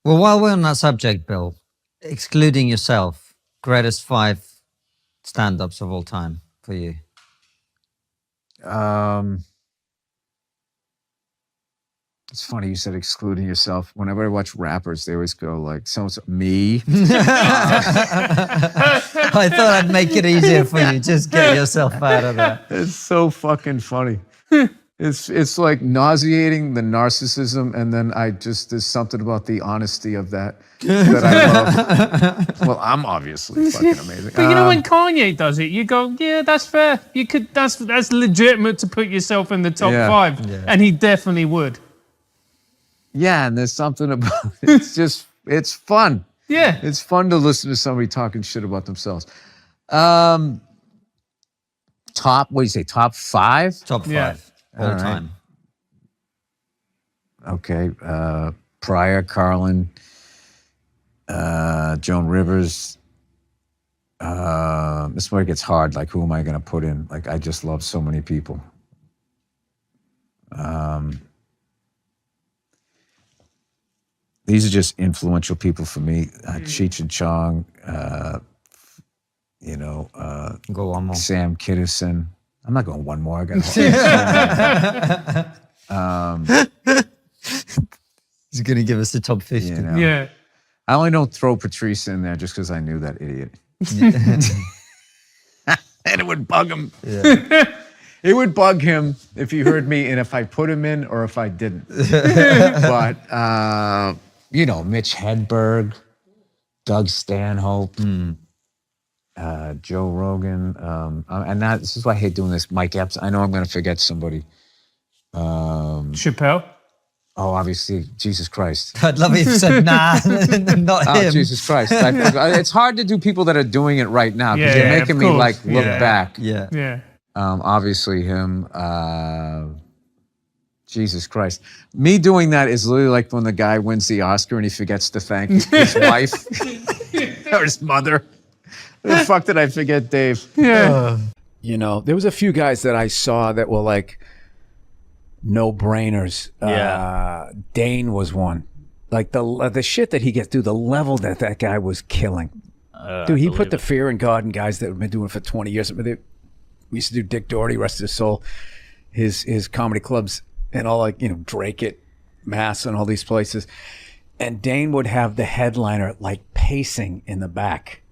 Well, while we're on that subject, Bill, excluding yourself, greatest 5 stand-ups of all time for you. It's funny you said excluding yourself. Whenever I watch rappers, they always go like, so me. I thought I'd make it easier for you. Just get yourself out of that. It's so fucking funny. It's like nauseating, the narcissism, and then there's something about the honesty of that I love. Well, I'm obviously fucking amazing. But you know, when Kanye does it, you go, yeah, that's fair. You could, that's legitimate to put yourself in the top 5, and he definitely would. Yeah, and there's something about it. It's fun. Yeah. It's fun to listen to somebody talking shit about themselves. Top 5? Top 5? Top 5 all time. Okay. Pryor, Carlin, Joan Rivers. This is where it gets hard. Like, who am I going to put in? Like, I just love so many people. These are just influential people for me. Cheech and Chong, Go one more. Sam Kinison. I'm not going one more. I got He's going to give us the top 50. You know. Yeah. I only don't throw Patrice in there just because I knew that idiot. And it would bug him. Yeah. It would bug him if he heard me and if I put him in or if I didn't. But, Mitch Hedberg, Doug Stanhope, Joe Rogan. This is why I hate doing this. Mike Epps. I know I'm going to forget somebody. Chappelle. Oh, obviously, Jesus Christ. I'd love it if you said, nah, not him. Oh, Jesus Christ. It's hard to do people that are doing it right now because you're making me look back. Yeah. Yeah. Obviously him. Jesus Christ. Me doing that is literally like when the guy wins the Oscar and he forgets to thank his wife or his mother. The fuck did I forget, Dave? Yeah. There was a few guys that I saw that were like no-brainers. Dane was one. Like the shit that he gets through, the level that guy was killing. Dude, he put the fear in God in guys that have been doing it for 20 years. We used to do Dick Doherty, rest of his soul, his comedy clubs and all Drake it, Mass and all these places. And Dane would have the headliner like pacing in the back.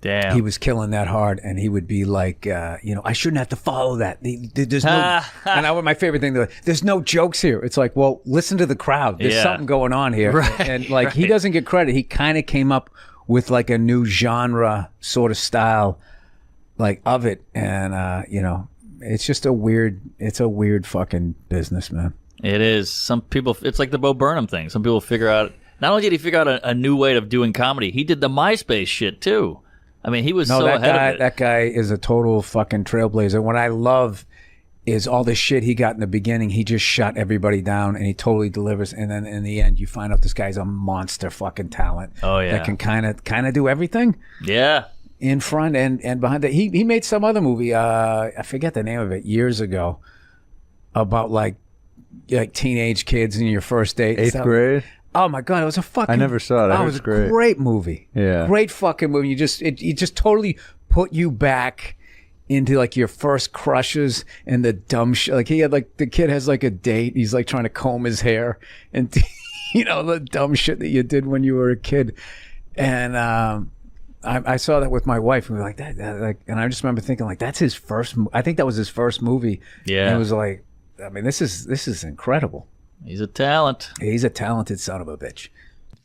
Damn. He was killing that hard, and he would be like, I shouldn't have to follow that. There's no, and my favorite thing, there's no jokes here. It's like, well, listen to the crowd. There's something going on here. Right, and he doesn't get credit. He kind of came up with like a new genre sort of style, like of it. And, it's just a weird fucking business, man. It is. Some people, it's like the Bo Burnham thing. Some people figure out, not only did he figure out a new way of doing comedy, he did the MySpace shit too. I mean, he was ahead of it. That guy is a total fucking trailblazer. What I love is all the shit he got in the beginning. He just shut everybody down, and he totally delivers. And then in the end, you find out this guy's a monster fucking talent. Oh yeah, that can kind of do everything. Yeah, in front and behind that. He made some other movie. I forget the name of it years ago, about like teenage kids in your first date. 8th grade. Oh my God, it was a fucking... I never saw it. It was a great movie. Yeah. Great fucking movie. It just totally put you back into like your first crushes and the dumb shit. Like he had the kid has like a date. He's like trying to comb his hair and the dumb shit that you did when you were a kid. And I saw that with my wife and we were like that. And I just remember thinking like, that's his first... I think that was his first movie. Yeah. And it was like, I mean, this is incredible. He's a talent. He's a talented son of a bitch.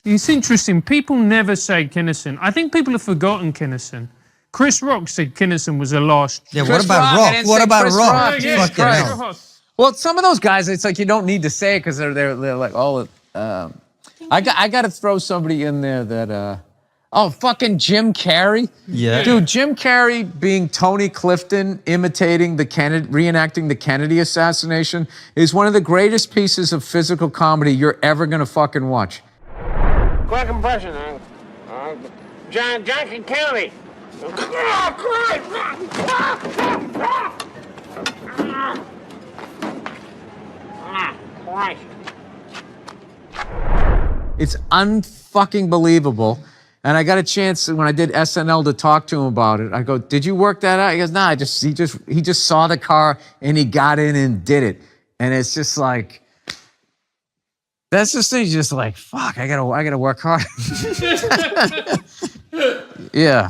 It's interesting. People never say Kinison. I think people have forgotten Kinison. Chris Rock said Kinison was a lost. Yeah, what about Rock? What about Rock? Well, some of those guys, it's like you don't need to say it because they're like all. I got to throw somebody in there that. Fucking Jim Carrey. Yeah. Dude, Jim Carrey being Tony Clifton, reenacting the Kennedy assassination is one of the greatest pieces of physical comedy you're ever gonna fucking watch. Quick impression, John Kennedy. Christ. It's unfucking believable. And I got a chance when I did SNL to talk to him about it. I go, "Did you work that out?" He goes, "Nah, he just saw the car and he got in and did it." And it's just like, that's just thing. Just like, fuck, I gotta work hard. Yeah.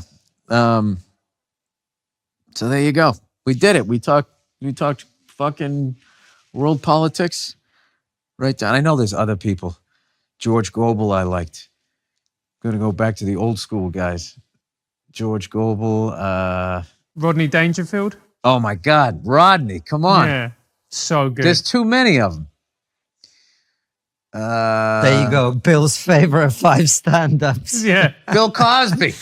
So there you go. We did it. We talked fucking world politics right down. I know there's other people. George Gobel I liked. Gonna go back to the old school guys. George Gobel. Rodney Dangerfield. Oh my God, Rodney! Come on. Yeah, so good. There's too many of them. There you go. Bill's favorite 5 stand-ups. Yeah. Bill Cosby.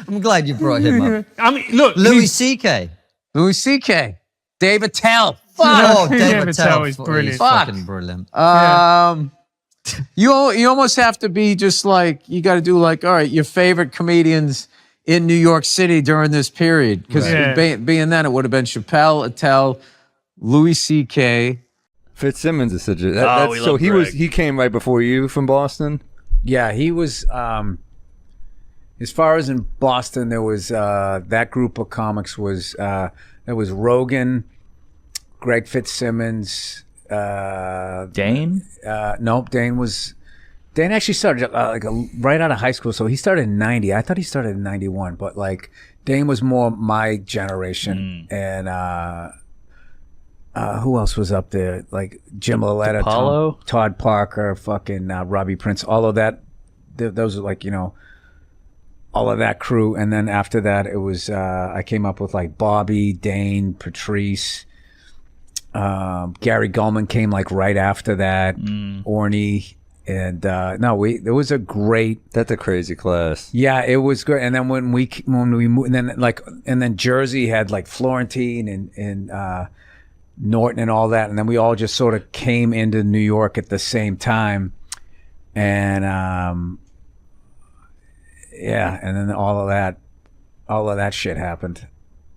I'm glad you brought him up. I mean, look, Louis C.K. Louis C.K. Dave Attell. Oh, David David Attell Tell is brilliant. He's fucking brilliant. You almost have to be just like, you got to do like, all right, your favorite comedians in New York City during this period. Because being that, it would have been Chappelle, Attell, Louis C.K. Fitzsimmons is such a... so he came right before you from Boston? Yeah, he was... as far as in Boston, there was... that group of comics was... there was Rogan, Greg Fitzsimmons... Dane? Nope, Dane actually started right out of high school, so he started in 90. I thought he started in 91, but like Dane was more my generation. And who else was up there? Like Jim Loletta, Todd Parker, fucking Robbie Prince, all of that. Those are like, you know, all of that crew. And then after that, it was I came up with like Bobby, Dane, Patrice. Gary Gulman came like right after that. Orny. And there was a great. That's a crazy class. Yeah, it was good. And then when we moved, and then Jersey had like Florentine and Norton and all that, and then we all just sort of came into New York at the same time, and and then all of that shit happened.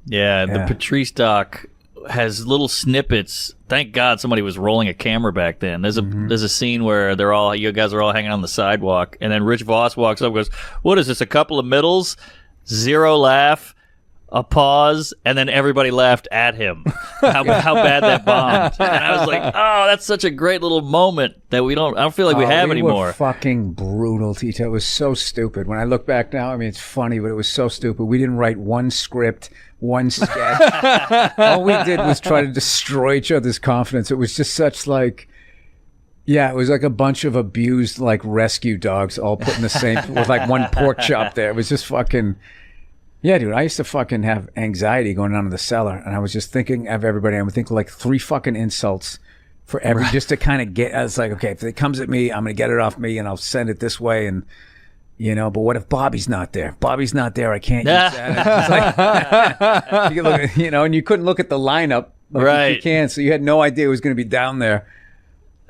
Yeah, the Patrice doc has little snippets. Thank God somebody was rolling a camera back then. There's a scene where you guys are all hanging on the sidewalk, and then Rich Voss walks up and goes, "What is this, a couple of middles?" 0 laugh, a pause, and then everybody laughed at him. How bad that bombed. And I was like, oh, that's such a great little moment that I don't feel like we have anymore. Were fucking brutal to each other. It was so stupid. When I look back now, I mean, it's funny, but it was so stupid. We didn't write one script, one sketch. All we did was try to destroy each other's confidence. It was just such like, yeah, it was like a bunch of abused like rescue dogs all put in the same, with like one pork chop there. It was just fucking... Yeah, dude, I used to fucking have anxiety going down to the cellar, and I was just thinking of everybody. I would think like 3 fucking insults for every, just to kind of get, I was like, okay, if it comes at me, I'm going to get it off me, and I'll send it this way, and, you know, but what if Bobby's not there? If Bobby's not there, I can't use that. Like, you look at, you know, and you couldn't look at the lineup. Like right. You can, so you had no idea it was going to be down there.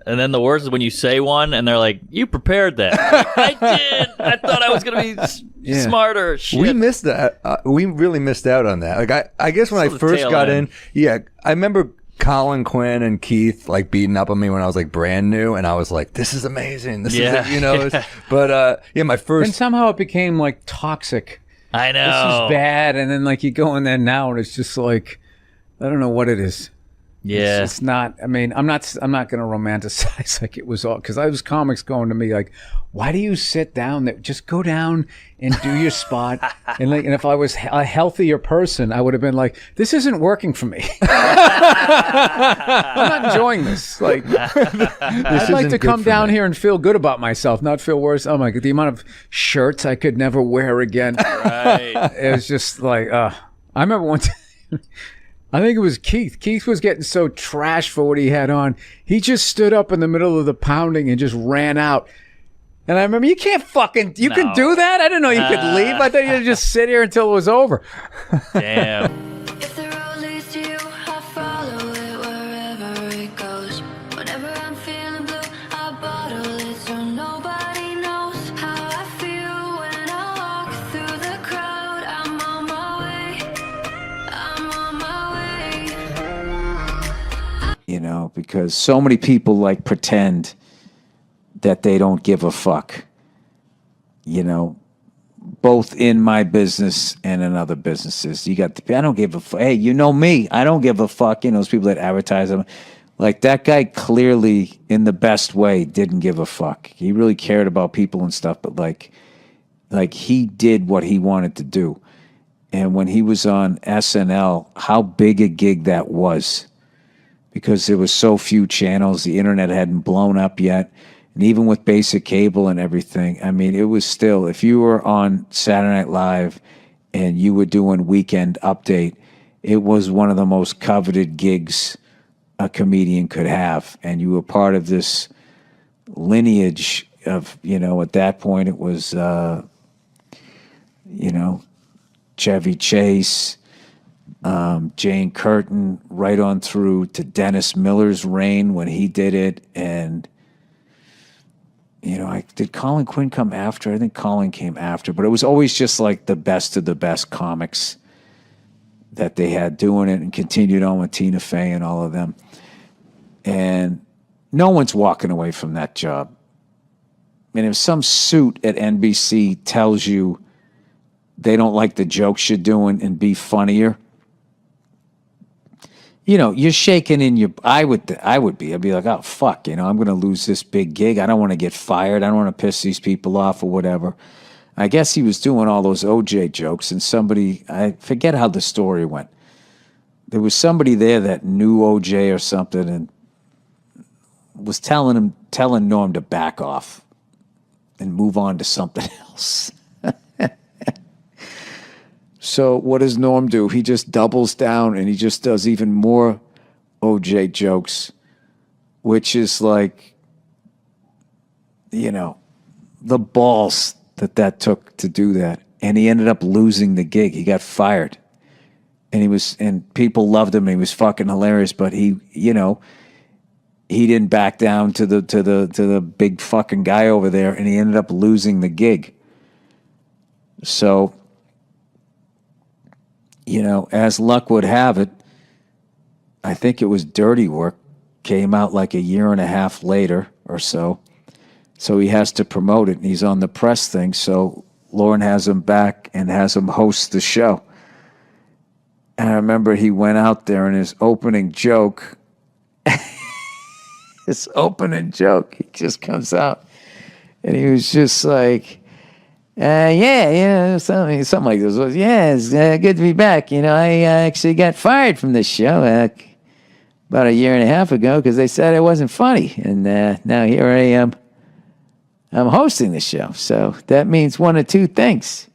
And then the worst is when you say one and they're like, "You prepared that." I did. I thought I was going to be smarter. Shit. We missed that. We really missed out on that. Like I guess when I first got in, I remember Colin Quinn and Keith like beating up on me when I was like brand new, and I was like, "This is amazing. This is it," you know. But my first. And somehow it became like toxic. I know. This is bad, and then like you go in there now, and it's just like, I don't know what it is. Yeah, it's not. I mean, I'm not going to romanticize like it was all, because I was comics going to me like, why do you sit down there? Just go down and do your spot. And like, and if I was a healthier person, I would have been like, this isn't working for me. I'm not enjoying this. Like, I'd like to come down here and feel good about myself, not feel worse. Oh my God, the amount of shirts I could never wear again. Right. It was just like, I remember one time. I think it was Keith. Keith was getting so trashed for what he had on. He just stood up in the middle of the pounding and just ran out. And I remember, you can't fucking, you can do that? I didn't know you could leave. I thought you had to just sit here until it was over. Damn. If the road leads to you, I follow it wherever it goes. Whenever I'm feeling blue, I bottle it so nobody knows how I feel when I walk through the crowd. I'm on my way. I'm on my way. You know, because so many people like pretend that they don't give a fuck. You know, both in my business and in other businesses. You got I don't give a fuck. Hey, you know me. I don't give a fuck. You know, those people that advertise them. Like, that guy clearly, in the best way, didn't give a fuck. He really cared about people and stuff, but like he did what he wanted to do. And when he was on SNL, how big a gig that was. Because there was so few channels, the internet hadn't blown up yet. And even with basic cable and everything, I mean, it was still, if you were on Saturday Night Live and you were doing Weekend Update, it was one of the most coveted gigs a comedian could have. And you were part of this lineage of, you know, at that point it was, you know, Chevy Chase, Jane Curtin, right on through to Dennis Miller's reign when he did it. And, you know, did Colin Quinn come after? I think Colin came after, but it was always just like the best of the best comics that they had doing it, and continued on with Tina Fey and all of them. And no one's walking away from that job. And if some suit at NBC tells you they don't like the jokes you're doing and be funnier, you know, you're shaking in your, I'd be like, oh, fuck, you know, I'm going to lose this big gig. I don't want to get fired. I don't want to piss these people off or whatever. I guess he was doing all those OJ jokes, and somebody, I forget how the story went. There was somebody there that knew OJ or something and was telling Norm to back off and move on to something else. So what does Norm do? He just doubles down and he just does even more OJ jokes, which is like, you know, the balls that took to do that. And he ended up losing the gig. He got fired. And people loved him. And he was fucking hilarious, but he, you know, he didn't back down to the big fucking guy over there, and he ended up losing the gig. So, you know, as luck would have it, I think it was Dirty Work, came out like a year and a half later or so. So he has to promote it, and he's on the press thing. So Lauren has him back and has him host the show. And I remember he went out there, and his opening joke, he just comes out. And he was just like, something like this. Yeah, it's good to be back. You know, I actually got fired from this show about a year and a half ago because they said it wasn't funny. And now here I am. I'm hosting the show. So that means one of two things.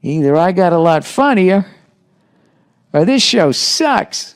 Either I got a lot funnier or this show sucks.